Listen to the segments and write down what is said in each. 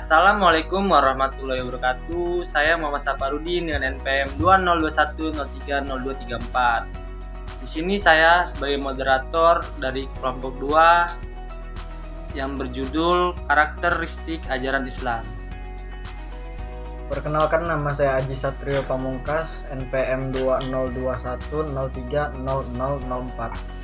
Assalamualaikum warahmatullahi wabarakatuh. Saya Muhammad Saparudin dengan NPM 2021030234. Di sini saya sebagai moderator dari kelompok 2 yang berjudul Karakteristik Ajaran Islam. Perkenalkan, nama saya Aji Satrio Pamungkas, NPM 2021030004.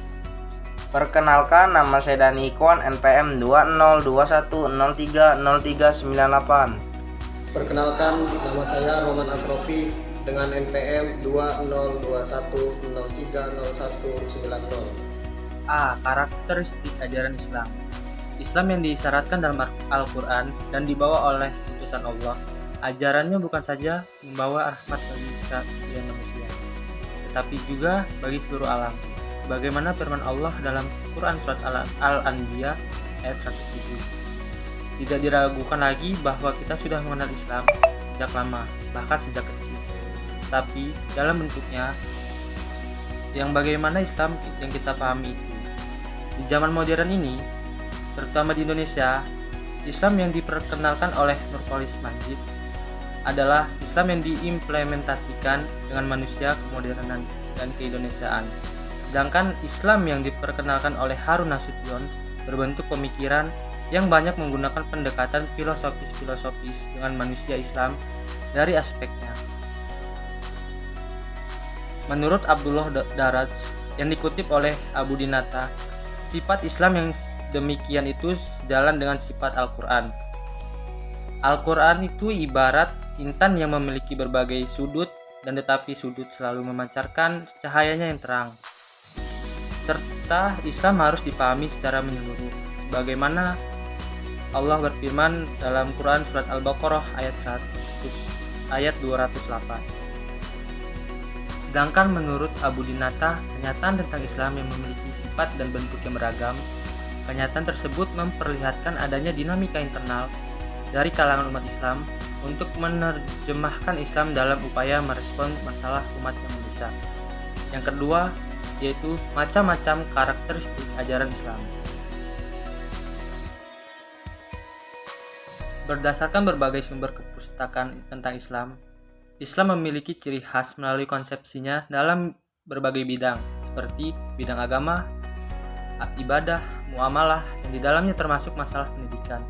Perkenalkan, nama saya Dani Ikwan, NPM 2021030398. Perkenalkan, nama saya Roman Asrofi dengan NPM 2021030190. A. Karakteristik Ajaran Islam. Islam yang disyaratkan dalam Al-Quran dan dibawa oleh utusan Allah. Ajarannya bukan saja membawa rahmat bagi sekalian manusia, tetapi juga bagi seluruh alam. Sebagaimana firman Allah dalam Quran Surat Al-Anbiya ayat 107. Tidak diragukan lagi bahwa kita sudah mengenal Islam sejak lama, bahkan sejak kecil. Tapi dalam bentuknya yang bagaimana Islam yang kita pahami itu. Di zaman modern ini, terutama di Indonesia, Islam yang diperkenalkan oleh Nurholis Majid adalah Islam yang diimplementasikan dengan manusia, kemodernan, dan keindonesiaan. Sedangkan Islam yang diperkenalkan oleh Harun Nasution berbentuk pemikiran yang banyak menggunakan pendekatan filosofis dengan manusia Islam dari aspeknya. Menurut Abdullah Daraj yang dikutip oleh Abu Dinata, sifat Islam yang demikian itu sejalan dengan sifat Al-Quran. Al-Quran itu ibarat intan yang memiliki berbagai sudut, dan tetapi sudut selalu memancarkan cahayanya yang terang. Serta Islam harus dipahami secara menyeluruh, sebagaimana Allah berfirman dalam Quran Surat Al-Baqarah ayat 208. Sedangkan menurut Abu Dinata, kenyataan tentang Islam yang memiliki sifat dan bentuk yang beragam, kenyataan tersebut memperlihatkan adanya dinamika internal dari kalangan umat Islam untuk menerjemahkan Islam dalam upaya merespon masalah umat yang mendesak. Yang kedua, yaitu macam-macam karakteristik ajaran Islam. Berdasarkan berbagai sumber kepustakaan tentang Islam, Islam memiliki ciri khas melalui konsepsinya dalam berbagai bidang, seperti bidang agama, ibadah, muamalah, yang di dalamnya termasuk masalah pendidikan,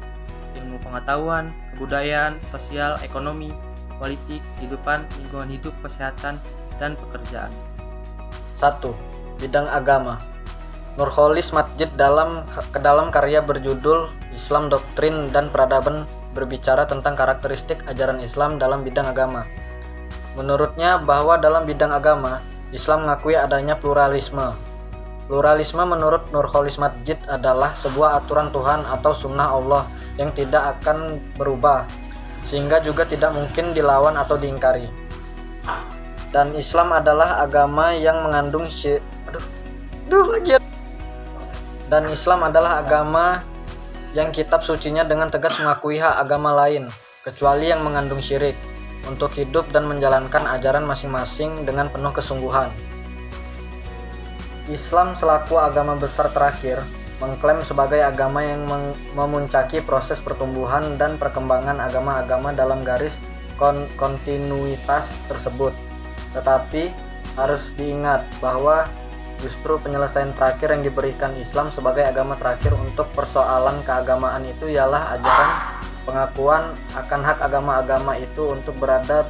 ilmu pengetahuan, kebudayaan, sosial, ekonomi, politik, kehidupan, lingkungan hidup, kesehatan, dan pekerjaan. 1. Bidang agama. Nurholis Majid dalam karya berjudul Islam Doktrin dan Peradaban berbicara tentang karakteristik ajaran Islam dalam bidang agama. Menurutnya bahwa dalam bidang agama, Islam mengakui adanya pluralisme. Pluralisme menurut Nurholis Majid adalah sebuah aturan Tuhan atau sunnah Allah yang tidak akan berubah, sehingga juga tidak mungkin dilawan atau diingkari. Dan Islam adalah agama yang mengandung Dan Islam adalah agama yang kitab sucinya dengan tegas mengakui hak agama lain, kecuali yang mengandung syirik, untuk hidup dan menjalankan ajaran masing-masing dengan penuh kesungguhan. Islam selaku agama besar terakhir mengklaim sebagai agama yang memuncaki proses pertumbuhan dan perkembangan agama-agama dalam garis kontinuitas tersebut. Tetapi harus diingat bahwa justru penyelesaian terakhir yang diberikan Islam sebagai agama terakhir untuk persoalan keagamaan itu ialah ajaran pengakuan akan hak agama-agama itu untuk berada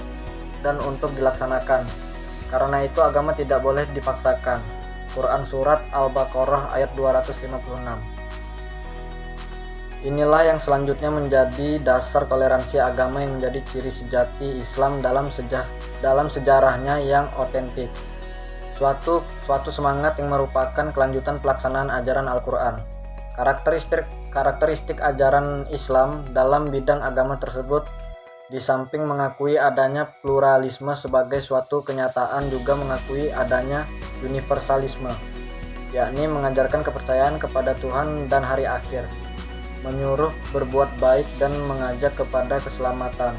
dan untuk dilaksanakan. Karena itu agama tidak boleh dipaksakan. Quran Surat Al-Baqarah ayat 256. Inilah yang selanjutnya menjadi dasar toleransi agama yang menjadi ciri sejati Islam dalam sejarahnya yang otentik. Suatu semangat yang merupakan kelanjutan pelaksanaan ajaran Al-Quran. Karakteristik ajaran Islam dalam bidang agama tersebut, di samping mengakui adanya pluralisme sebagai suatu kenyataan, juga mengakui adanya universalisme, yakni mengajarkan kepercayaan kepada Tuhan dan hari akhir, menyuruh berbuat baik dan mengajak kepada keselamatan.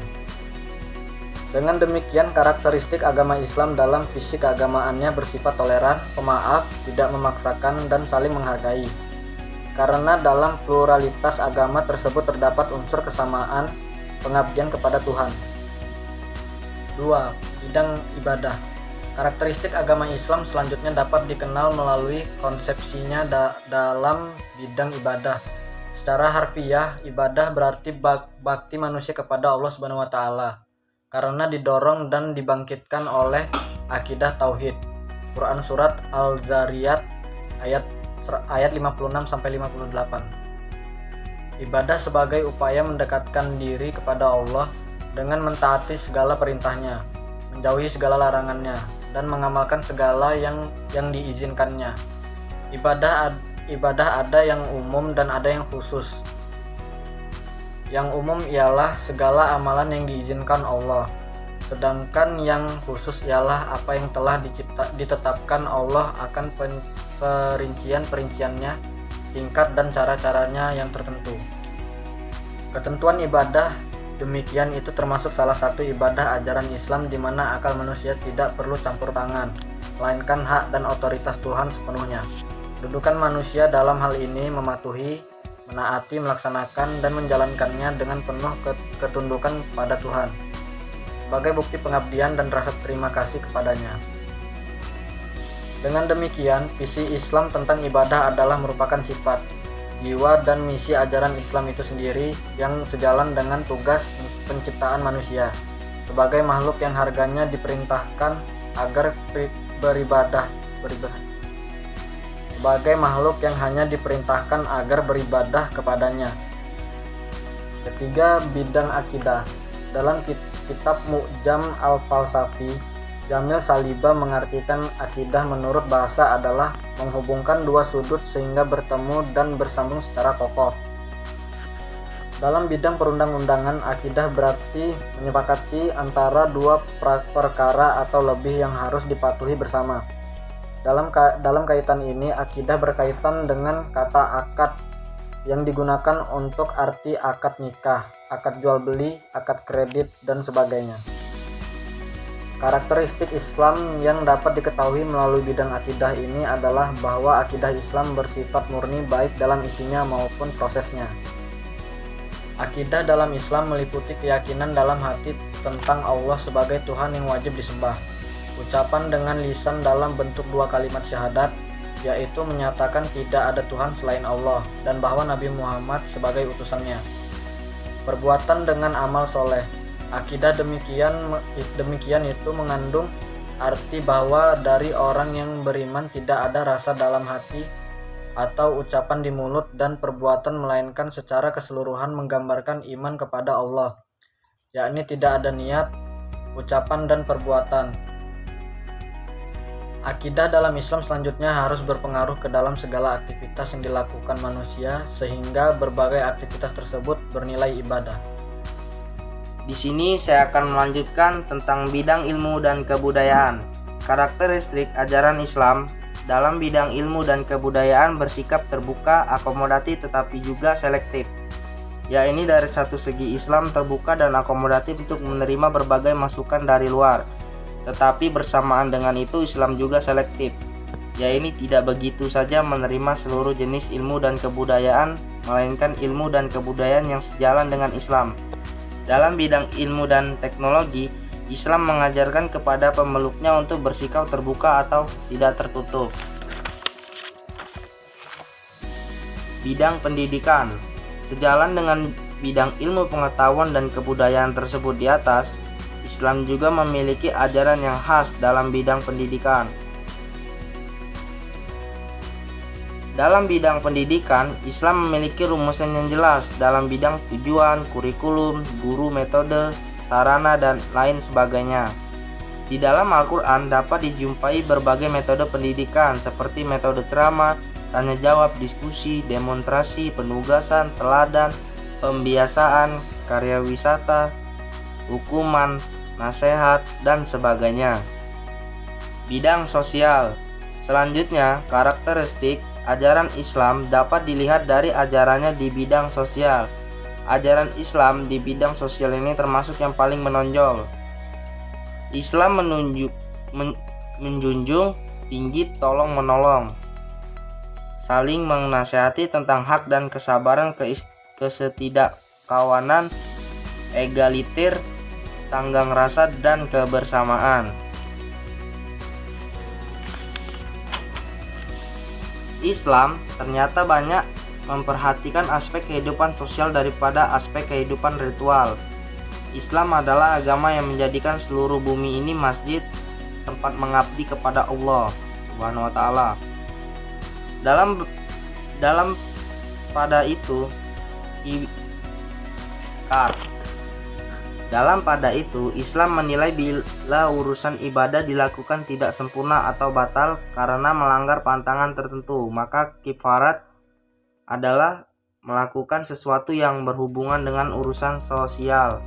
Dengan demikian, karakteristik agama Islam dalam visi keagamaannya bersifat toleran, pemaaf, tidak memaksakan, dan saling menghargai. Karena dalam pluralitas agama tersebut terdapat unsur kesamaan pengabdian kepada Tuhan. 2. Bidang ibadah. Karakteristik agama Islam selanjutnya dapat dikenal melalui konsepsinya dalam bidang ibadah. Secara harfiah, ibadah berarti bakti manusia kepada Allah Subhanahu wa taala karena didorong dan dibangkitkan oleh akidah tauhid. Quran surat Al-Zariyat ayat 56 sampai 58. Ibadah sebagai upaya mendekatkan diri kepada Allah dengan mentaati segala perintahnya, menjauhi segala larangannya, dan mengamalkan segala yang diizinkannya. Ibadah ada yang umum dan ada yang khusus. Yang umum ialah segala amalan yang diizinkan Allah, sedangkan yang khusus ialah apa yang telah ditetapkan Allah akan perincian-perinciannya, tingkat dan cara-caranya yang tertentu. Ketentuan ibadah demikian itu termasuk salah satu ibadah ajaran Islam di mana akal manusia tidak perlu campur tangan, melainkan hak dan otoritas Tuhan sepenuhnya. Kedudukan manusia dalam hal ini mematuhi, menaati, melaksanakan, dan menjalankannya dengan penuh ketundukan pada Tuhan sebagai bukti pengabdian dan rasa terima kasih kepadanya. Dengan demikian, visi Islam tentang ibadah adalah merupakan sifat, jiwa, dan misi ajaran Islam itu sendiri yang sejalan dengan tugas penciptaan manusia sebagai makhluk yang harganya diperintahkan agar beribadah. Sebagai makhluk yang hanya diperintahkan agar beribadah kepadanya. Ketiga, bidang akidah. Dalam kitab Mu'jam Al-Falsafi, Jamil Saliba mengartikan akidah menurut bahasa adalah menghubungkan dua sudut sehingga bertemu dan bersambung secara kokoh. Dalam bidang perundang-undangan, akidah berarti menyepakati antara dua perkara atau lebih yang harus dipatuhi bersama. Dalam kaitan ini, akidah berkaitan dengan kata akad yang digunakan untuk arti akad nikah, akad jual beli, akad kredit, dan sebagainya. Karakteristik Islam yang dapat diketahui melalui bidang akidah ini adalah bahwa akidah Islam bersifat murni baik dalam isinya maupun prosesnya. Akidah dalam Islam meliputi keyakinan dalam hati tentang Allah sebagai Tuhan yang wajib disembah. Ucapan dengan lisan dalam bentuk dua kalimat syahadat, yaitu menyatakan tidak ada Tuhan selain Allah dan bahwa Nabi Muhammad sebagai utusannya. Perbuatan dengan amal soleh. Akidah demikian itu mengandung arti bahwa dari orang yang beriman tidak ada rasa dalam hati atau ucapan di mulut dan perbuatan, melainkan secara keseluruhan menggambarkan iman kepada Allah, yakni tidak ada niat, ucapan, dan perbuatan. Akidah dalam Islam selanjutnya harus berpengaruh ke dalam segala aktivitas yang dilakukan manusia sehingga berbagai aktivitas tersebut bernilai ibadah. Di sini saya akan melanjutkan tentang bidang ilmu dan kebudayaan. Karakteristik ajaran Islam dalam bidang ilmu dan kebudayaan bersikap terbuka, akomodatif tetapi juga selektif. Yakni dari satu segi Islam terbuka dan akomodatif untuk menerima berbagai masukan dari luar. Tetapi bersamaan dengan itu Islam juga selektif, yakni tidak begitu saja menerima seluruh jenis ilmu dan kebudayaan, melainkan ilmu dan kebudayaan yang sejalan dengan Islam. Dalam bidang ilmu dan teknologi, Islam mengajarkan kepada pemeluknya untuk bersikap terbuka atau tidak tertutup. Bidang pendidikan. Sejalan dengan bidang ilmu pengetahuan dan kebudayaan tersebut di atas, Islam juga memiliki ajaran yang khas dalam bidang pendidikan. Dalam bidang pendidikan, Islam memiliki rumusan yang jelas dalam bidang tujuan, kurikulum, guru, metode, sarana, dan lain sebagainya. Di dalam Al-Quran dapat dijumpai berbagai metode pendidikan seperti metode ceramah, tanya jawab, diskusi, demonstrasi, penugasan, teladan, pembiasaan, karya wisata, hukuman, nasihat, dan sebagainya. Bidang sosial. Selanjutnya, karakteristik ajaran Islam dapat dilihat dari ajarannya di bidang sosial. Ajaran Islam di bidang sosial ini termasuk yang paling menonjol. Islam menjunjung tinggi tolong-menolong, saling menasihati tentang hak dan kesabaran, kesetiakawanan, egaliter, tanggang rasa, dan kebersamaan. Islam ternyata banyak memperhatikan aspek kehidupan sosial daripada aspek kehidupan ritual. Islam adalah agama yang menjadikan seluruh bumi ini masjid, tempat mengabdi kepada Allah Subhanahu wa taala. Dalam pada itu Islam menilai bila urusan ibadah dilakukan tidak sempurna atau batal karena melanggar pantangan tertentu, maka kifarat adalah melakukan sesuatu yang berhubungan dengan urusan sosial.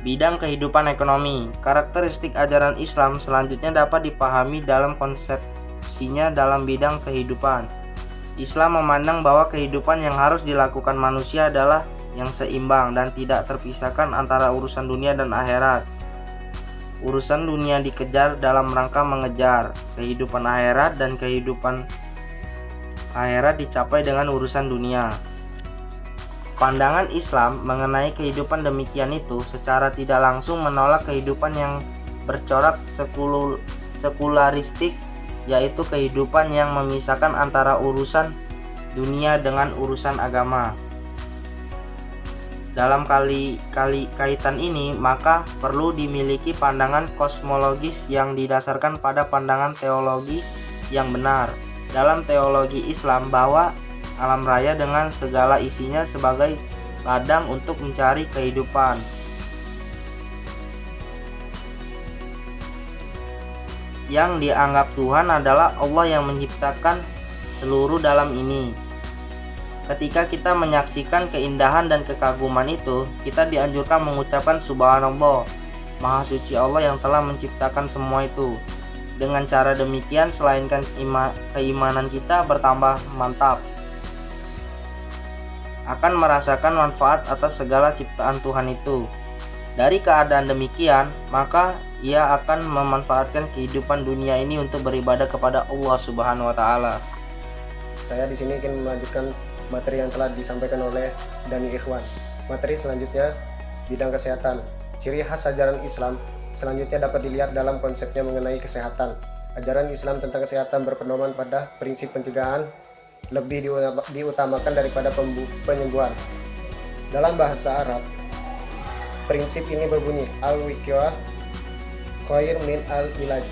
Bidang kehidupan ekonomi. Karakteristik ajaran Islam selanjutnya dapat dipahami dalam konsepsinya dalam bidang kehidupan. Islam memandang bahwa kehidupan yang harus dilakukan manusia adalah yang seimbang dan tidak terpisahkan antara urusan dunia dan akhirat. Urusan dunia dikejar dalam rangka mengejar kehidupan akhirat, dan kehidupan akhirat dicapai dengan urusan dunia. Pandangan Islam mengenai kehidupan demikian itu secara tidak langsung menolak kehidupan yang bercorak sekularistik, yaitu kehidupan yang memisahkan antara urusan dunia dengan urusan agama. Dalam kaitan ini, maka perlu dimiliki pandangan kosmologis yang didasarkan pada pandangan teologi yang benar. Dalam teologi Islam, bahwa alam raya dengan segala isinya sebagai ladang untuk mencari kehidupan. Yang dianggap Tuhan adalah Allah yang menciptakan seluruh dalam ini. Ketika kita menyaksikan keindahan dan kekaguman itu, kita dianjurkan mengucapkan Subhanallah, Maha Suci Allah yang telah menciptakan semua itu. Dengan cara demikian, selainkan keimanan kita bertambah mantap, akan merasakan manfaat atas segala ciptaan Tuhan itu. Dari keadaan demikian, maka ia akan memanfaatkan kehidupan dunia ini untuk beribadah kepada Allah Subhanahu wa taala. Saya di sini ingin melanjutkan materi yang telah disampaikan oleh Dani Ikhwan. Materi selanjutnya, bidang kesehatan. Ciri khas ajaran Islam selanjutnya dapat dilihat dalam konsepnya mengenai kesehatan. Ajaran Islam tentang kesehatan berpedoman pada prinsip pencegahan lebih diutamakan daripada penyembuhan. Dalam bahasa Arab, prinsip ini berbunyi al-wiqyah khair min al-ilaj,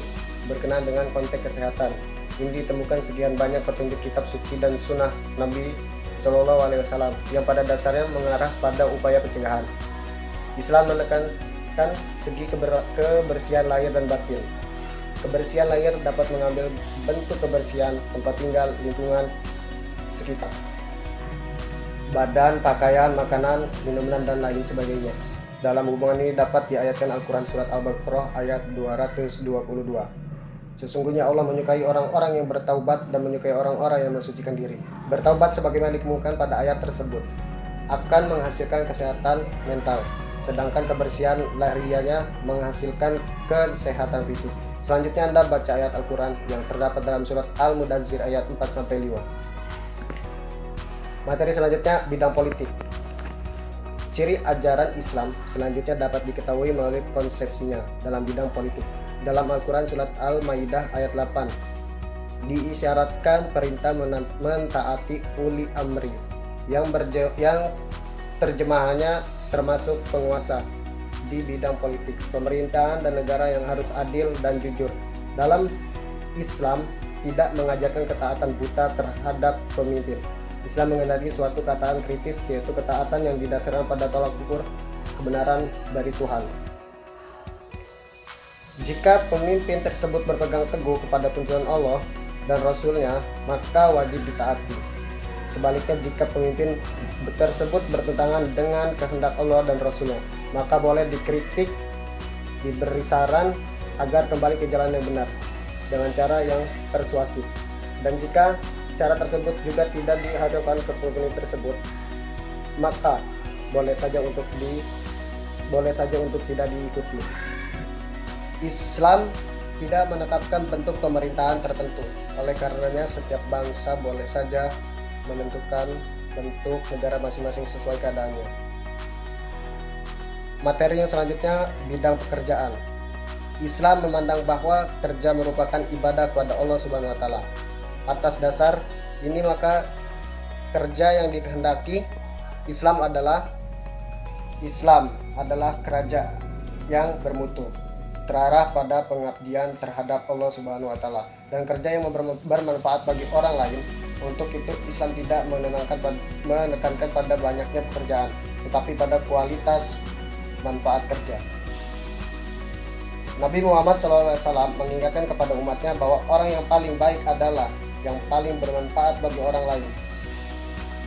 berkenaan dengan konteks kesehatan. Ini ditemukan sekian banyak petunjuk kitab suci dan sunnah Nabi Shallallahu Alaihi Wasallam yang pada dasarnya mengarah pada upaya pencegahan. Islam menekankan segi kebersihan lahir dan batin. Kebersihan lahir dapat mengambil bentuk kebersihan tempat tinggal, lingkungan sekitar, badan, pakaian, makanan, minuman, dan lain sebagainya. Dalam hubungan ini dapat diayatkan Al-Quran Surat Al-Baqarah ayat 222. Sesungguhnya Allah menyukai orang-orang yang bertaubat dan menyukai orang-orang yang mensucikan diri. Bertaubat sebagaimana dikemukakan pada ayat tersebut akan menghasilkan kesehatan mental, sedangkan kebersihan lahiriahnya menghasilkan kesehatan fisik. Selanjutnya Anda baca ayat Al-Quran yang terdapat dalam surat Al-Mudazzir ayat 4-5. Materi selanjutnya, bidang politik. Ciri ajaran Islam selanjutnya dapat diketahui melalui konsepsinya dalam bidang politik. Dalam Al-Quran surat Al-Maidah ayat 8 diisyaratkan perintah mentaati uli amri yang terjemahannya termasuk penguasa di bidang politik, pemerintahan, dan negara yang harus adil dan jujur. Dalam Islam tidak mengajarkan ketaatan buta terhadap pemimpin. Islam mengenali suatu ketaatan kritis, yaitu ketaatan yang didasarkan pada tolak ukur kebenaran dari Tuhan. Jika pemimpin tersebut berpegang teguh kepada tuntunan Allah dan Rasul-Nya, maka wajib ditaati. Sebaliknya, jika pemimpin tersebut bertentangan dengan kehendak Allah dan Rasul-Nya, maka boleh dikritik, diberi saran agar kembali ke jalan yang benar dengan cara yang persuasif. Dan jika cara tersebut juga tidak dihadapkan ke pemimpin tersebut, maka boleh saja untuk tidak diikuti. Islam tidak menetapkan bentuk pemerintahan tertentu. Oleh karenanya, setiap bangsa boleh saja menentukan bentuk negara masing-masing sesuai keadaannya. Materi yang selanjutnya, bidang pekerjaan. Islam memandang bahwa kerja merupakan ibadah kepada Allah Subhanahu wa taala. Atas dasar ini maka kerja yang dikehendaki Islam adalah kerja yang bermutu, terarah pada pengabdian terhadap Allah Subhanahu wa taala, dan kerja yang bermanfaat bagi orang lain. Untuk itu Islam tidak menekankan pada banyaknya pekerjaan, tetapi pada kualitas manfaat kerja. Nabi Muhammad SAW mengingatkan kepada umatnya bahwa orang yang paling baik adalah yang paling bermanfaat bagi orang lain.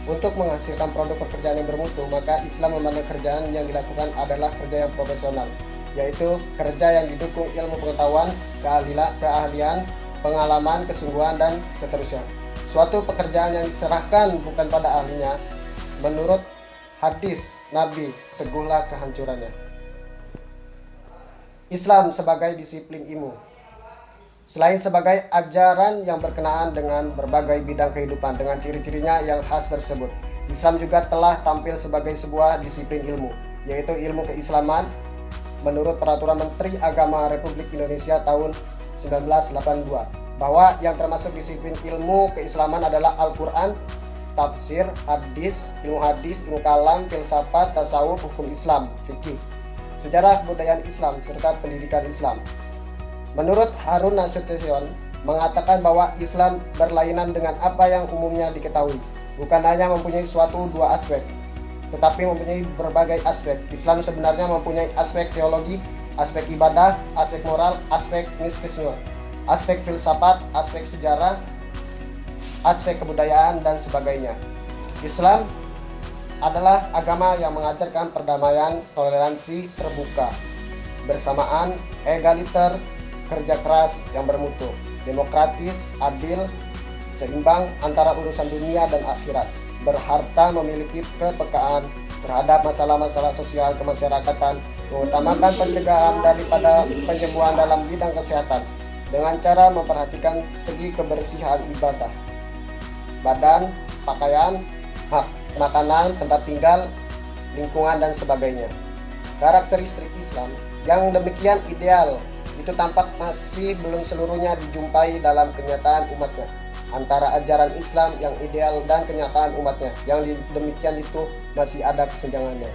Untuk menghasilkan produk pekerjaan yang bermutu, maka Islam memandang kerjaan yang dilakukan adalah kerja yang profesional, yaitu kerja yang didukung ilmu pengetahuan, keahlian, pengalaman, kesungguhan, dan seterusnya. Suatu pekerjaan yang diserahkan bukan pada ahlinya, menurut hadis Nabi, teguhlah kehancurannya. Islam sebagai disiplin ilmu. Selain sebagai ajaran yang berkenaan dengan berbagai bidang kehidupan dengan ciri-cirinya yang khas tersebut, Islam juga telah tampil sebagai sebuah disiplin ilmu, yaitu ilmu keislaman menurut Peraturan Menteri Agama Republik Indonesia tahun 1982, bahwa yang termasuk disiplin ilmu keislaman adalah Al-Quran, tafsir, ilmu kalam, filsafat, tasawuf, hukum Islam, fikih, sejarah kebudayaan Islam, serta pendidikan Islam. Menurut Harun Nasution mengatakan bahwa Islam berlainan dengan apa yang umumnya diketahui, bukan hanya mempunyai dua aspek, tetapi mempunyai berbagai aspek. Islam sebenarnya mempunyai aspek teologi, aspek ibadah, aspek moral, aspek mistisme, aspek filsafat, aspek sejarah, aspek kebudayaan, dan sebagainya. Islam adalah agama yang mengajarkan perdamaian, toleransi, terbuka, bersamaan, egaliter, kerja keras yang bermutu, demokratis, adil, seimbang antara urusan dunia dan akhirat, berharta, memiliki kepekaan terhadap masalah-masalah sosial kemasyarakatan, mengutamakan pencegahan daripada penyembuhan dalam bidang kesehatan dengan cara memperhatikan segi kebersihan ibadah, badan, pakaian, makanan, tempat tinggal, lingkungan, dan sebagainya. Karakteristik Islam yang demikian ideal itu tampak masih belum seluruhnya dijumpai dalam kenyataan umatnya. Antara ajaran Islam yang ideal dan kenyataan umatnya yang demikian itu masih ada kesenjangannya.